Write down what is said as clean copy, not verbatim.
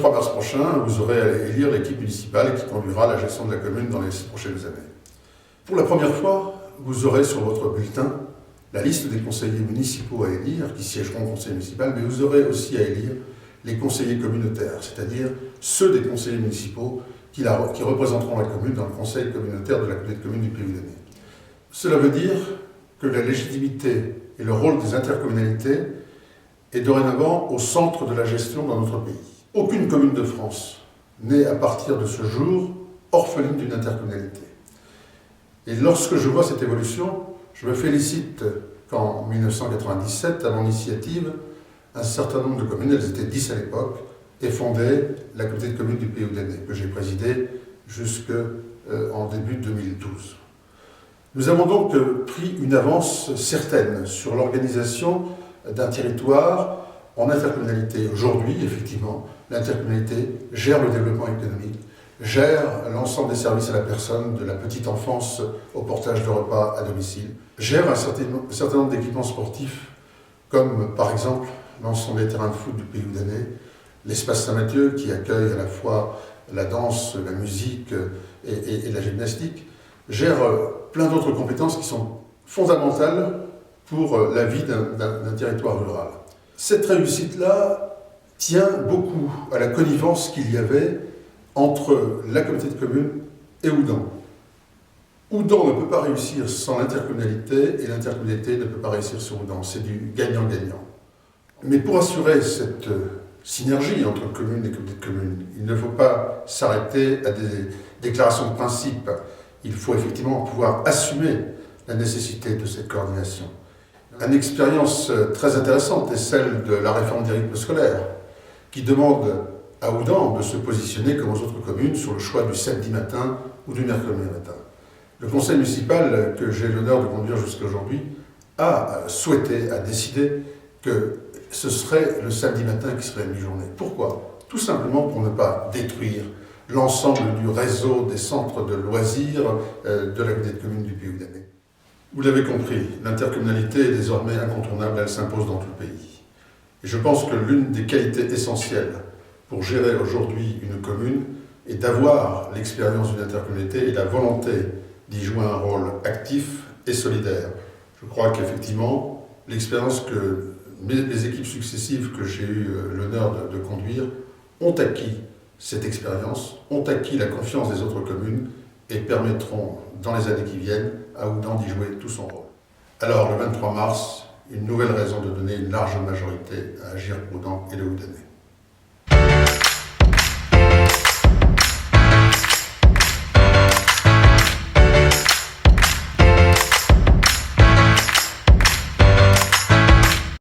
3 mars prochain, vous aurez à élire l'équipe municipale qui conduira la gestion de la commune dans les 6 prochaines années. Pour la première fois, vous aurez sur votre bulletin la liste des conseillers municipaux à élire, qui siégeront au conseil municipal, mais vous aurez aussi à élire les conseillers communautaires, c'est-à-dire ceux des conseillers municipaux qui représenteront la commune dans le conseil communautaire de la communauté de communes du Pays-Houdanais. Cela veut dire que la légitimité et le rôle des intercommunalités est dorénavant au centre de la gestion dans notre pays. Aucune commune de France n'est à partir de ce jour orpheline d'une intercommunalité. Et lorsque je vois cette évolution, je me félicite qu'en 1997, à mon initiative, un certain nombre de communes, elles étaient 10 à l'époque, aient fondé la communauté de communes du Pays-Houdanais, que j'ai présidée jusqu'en début 2012. Nous avons donc pris une avance certaine sur l'organisation d'un territoire en intercommunalité. Aujourd'hui, effectivement, l'intercommunalité gère le développement économique, gère l'ensemble des services à la personne, de la petite enfance au portage de repas à domicile, gère un certain nombre d'équipements sportifs, comme par exemple l'ensemble des terrains de foot du Pays-Houdanais, l'espace Saint-Mathieu qui accueille à la fois la danse, la musique et la gymnastique, gère plein d'autres compétences qui sont fondamentales pour la vie d'un territoire rural. Cette réussite-là tient beaucoup à la connivence qu'il y avait entre la communauté de communes et Houdan. Houdan ne peut pas réussir sans l'intercommunalité et l'intercommunalité ne peut pas réussir sans Houdan. C'est du gagnant-gagnant. Mais pour assurer cette synergie entre communes et communautés de communes, il ne faut pas s'arrêter à des déclarations de principe. Il faut effectivement pouvoir assumer la nécessité de cette coordination. Une expérience très intéressante est celle de la réforme des rythmes scolaires, qui demande à Houdan de se positionner comme aux autres communes sur le choix du samedi matin ou du mercredi matin. Le conseil municipal que j'ai l'honneur de conduire jusqu'à aujourd'hui a souhaité, a décidé que ce serait le samedi matin qui serait la mi-journée. Pourquoi? Tout simplement pour ne pas détruire l'ensemble du réseau des centres de loisirs de la communauté de communes du Pays-Houdanais. Vous l'avez compris, l'intercommunalité est désormais incontournable, elle s'impose dans tout le pays. Et je pense que l'une des qualités essentielles pour gérer aujourd'hui une commune est d'avoir l'expérience d'une intercommunalité et la volonté d'y jouer un rôle actif et solidaire. Je crois qu'effectivement, l'expérience que les équipes successives que j'ai eu l'honneur de conduire ont acquis cette expérience, ont acquis la confiance des autres communes et permettront, dans les années qui viennent, à Houdan d'y jouer tout son rôle. Alors, le 23 mars, une nouvelle raison de donner une large majorité à Agir pour Houdan et le Houdanais.